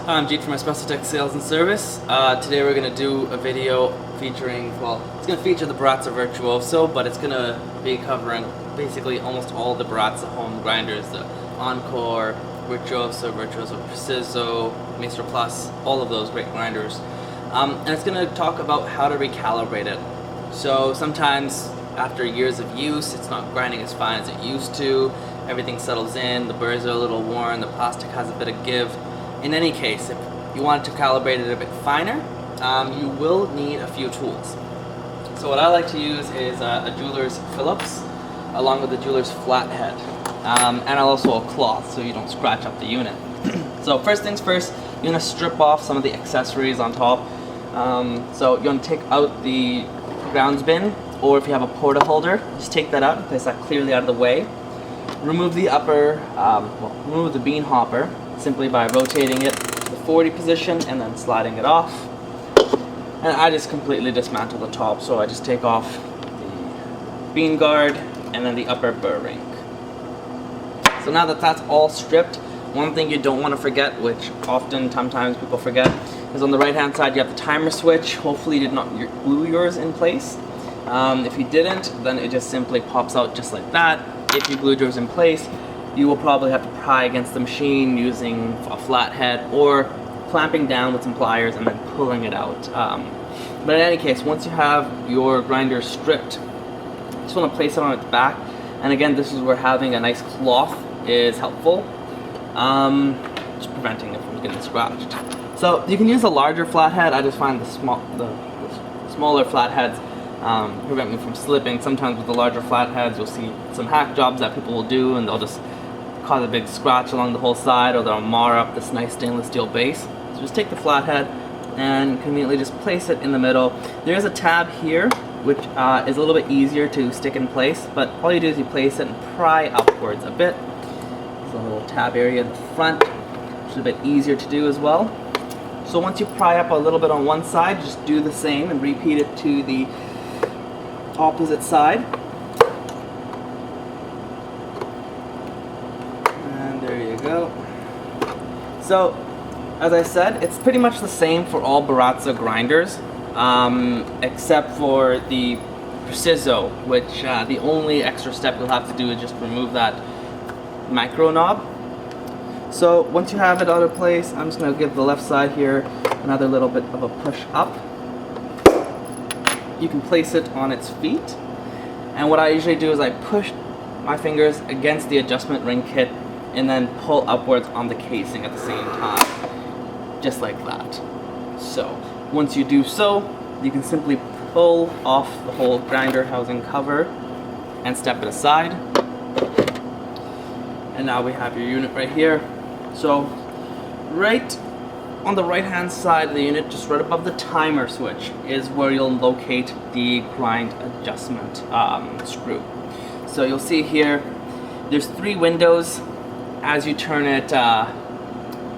Hi, I'm Jeet from Espressotec Sales and Service. Today we're going to do a video featuring, well, it's going to feature the Baratza Virtuoso, but it's going to be covering basically almost all the Baratza home grinders, the Encore, Virtuoso Preciso, Maestro Plus, all of those great grinders. And it's going to talk about how to recalibrate it. So sometimes after years of use, it's not grinding as fine as it used to, everything settles in, the burrs are a little worn, the plastic has a bit of give. In any case, if you want to calibrate it a bit finer, you will need a few tools. So what I like to use is a jeweler's Phillips, along with the jeweler's flathead, and also a cloth so you don't scratch up the unit. So first things first, you're going to strip off some of the accessories on top. So you're going to take out the grounds bin, or if you have a porta holder, just take that out and place that clearly out of the way. Remove the remove the bean hopper simply by rotating it to the 40 position and then sliding it off. And I just completely dismantle the top, so I just take off the bean guard and then the upper burr ring. So now that that's all stripped, one thing you don't want to forget, which sometimes people forget, is on the right hand side you have the timer switch. Hopefully you did not glue yours in place. If you didn't, then it just simply pops out just like that. If you glued yours in place, you will probably have to pry against the machine using a flathead or clamping down with some pliers and then pulling it out. But in any case, once you have your grinder stripped, you just want to place it on its back. And again, this is where having a nice cloth is helpful, just preventing it from getting scratched. So you can use a larger flathead. I just find the smaller flatheads prevent me from slipping. Sometimes with the larger flatheads, you'll see some hack jobs that people will do, and they'll just cause a big scratch along the whole side, or they'll mar up this nice stainless steel base. So just take the flathead and conveniently just place it in the middle. There is a tab here, which is a little bit easier to stick in place, but all you do is you place it and pry upwards a bit. There's a little tab area in the front, which is a bit easier to do as well. So once you pry up a little bit on one side, just do the same and repeat it to the opposite side. And there you go. So, as I said, it's pretty much the same for all Baratza grinders, except for the Preciso, which the only extra step you'll have to do is just remove that micro knob. So once you have it out of place, I'm just going to give the left side here another little bit of a push up. You can place it on its feet, and what I usually do is I push my fingers against the adjustment ring kit and then pull upwards on the casing at the same time, just like that. So once you do so, you can simply pull off the whole grinder housing cover and step it aside, and now we have your unit right here. So right on the right hand side of the unit, just right above the timer switch, is where you'll locate the grind adjustment screw. So you'll see here, there's 3 windows. As you turn it,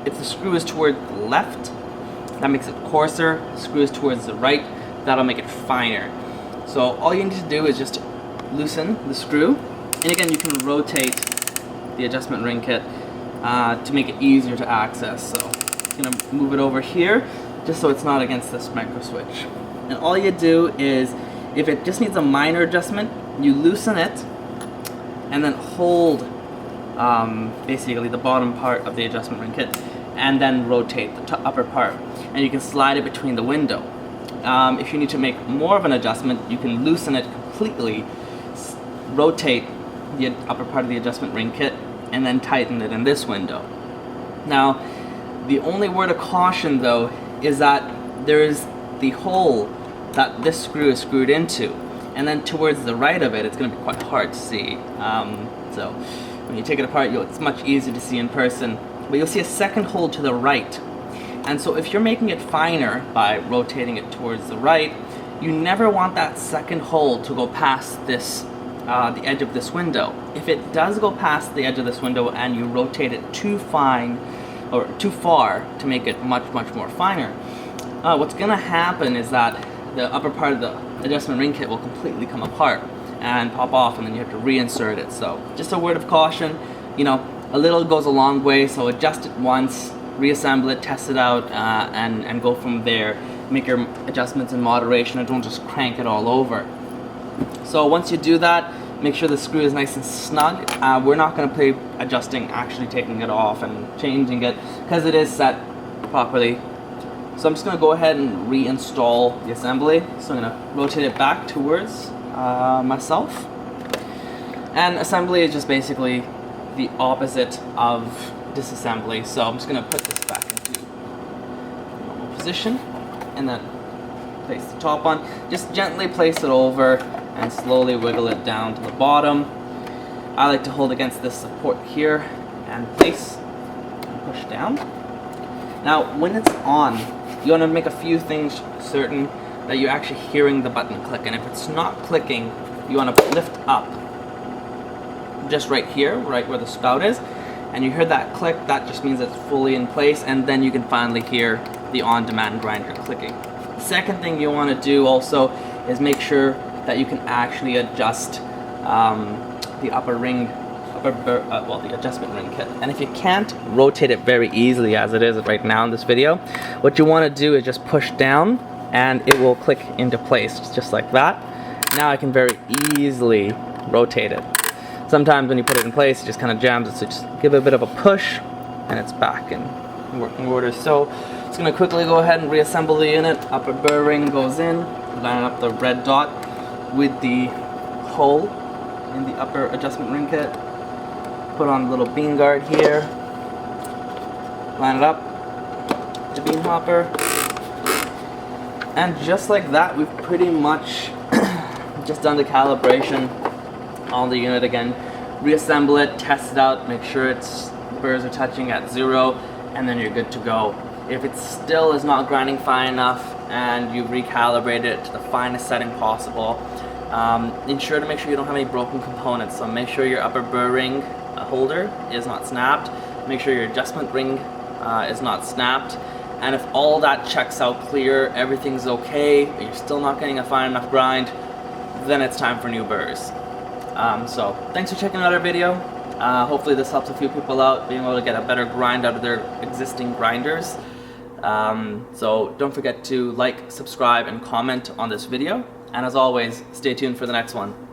if the screw is toward the left, that makes it coarser. If the screw is towards the right, that'll make it finer. So all you need to do is just loosen the screw, and again you can rotate the adjustment ring kit to make it easier to access. So I'm going to move it over here just so it's not against this micro switch. And all you do is, if it just needs a minor adjustment, you loosen it and then hold basically the bottom part of the adjustment ring kit and then rotate the upper part, and you can slide it between the window. If you need to make more of an adjustment, you can loosen it completely, rotate the upper part of the adjustment ring kit, and then tighten it in this window. Now, the only word of caution though is that there is the hole that this screw is screwed into, and then towards the right of it, it's going to be quite hard to see. So when you take it apart, it's much easier to see in person, but you'll see a second hole to the right. And so if you're making it finer by rotating it towards the right, you never want that second hole to go past this the edge of this window. If it does go past the edge of this window and you rotate it too fine or too far to make it much more finer, what's going to happen is that the upper part of the adjustment ring kit will completely come apart and pop off, and then you have to reinsert it. So just a word of caution, you know, a little goes a long way, so adjust it once, reassemble it, test it out, and go from there. Make your adjustments in moderation and don't just crank it all over. So once you do that, make sure the screw is nice and snug. We're not going to be adjusting, actually taking it off and changing it, because it is set properly. So I'm just going to go ahead and reinstall the assembly. So I'm going to rotate it back towards myself. And assembly is just basically the opposite of disassembly. So I'm just going to put this back into normal position and then place the top on. Just gently place it over and slowly wiggle it down to the bottom. I like to hold against this support here and place and push down. Now when it's on, you want to make a few things certain that you're actually hearing the button click, and if it's not clicking, you want to lift up just right here, right where the spout is, and you hear that click, that just means it's fully in place, and then you can finally hear the on-demand grinder clicking. The second thing you want to do also is make sure that you can actually adjust the the adjustment ring kit. And if you can't rotate it very easily as it is right now in this video, what you want to do is just push down and it will click into place just like that. Now I can very easily rotate it. Sometimes when you put it in place, it just kind of jams it, so just give it a bit of a push and it's back in working order. So just going to quickly go ahead and reassemble the unit. Upper burr ring goes in, line up the red dot with the hole in the upper adjustment ring kit. Put on the little bean guard here, line it up, the bean hopper, and just like that, we've pretty much just done the calibration on the unit again. Reassemble it, test it out, make sure its burrs are touching at 0, and then you're good to go. If it still is not grinding fine enough and you recalibrate it to the finest setting possible, ensure to make sure you don't have any broken components. So make sure your upper burr ring holder is not snapped, make sure your adjustment ring is not snapped, and if all that checks out clear, everything's okay, but you're still not getting a fine enough grind, then it's time for new burrs. So thanks for checking out our video. Hopefully this helps a few people out being able to get a better grind out of their existing grinders. So don't forget to like, subscribe, and comment on this video, and as always, stay tuned for the next one.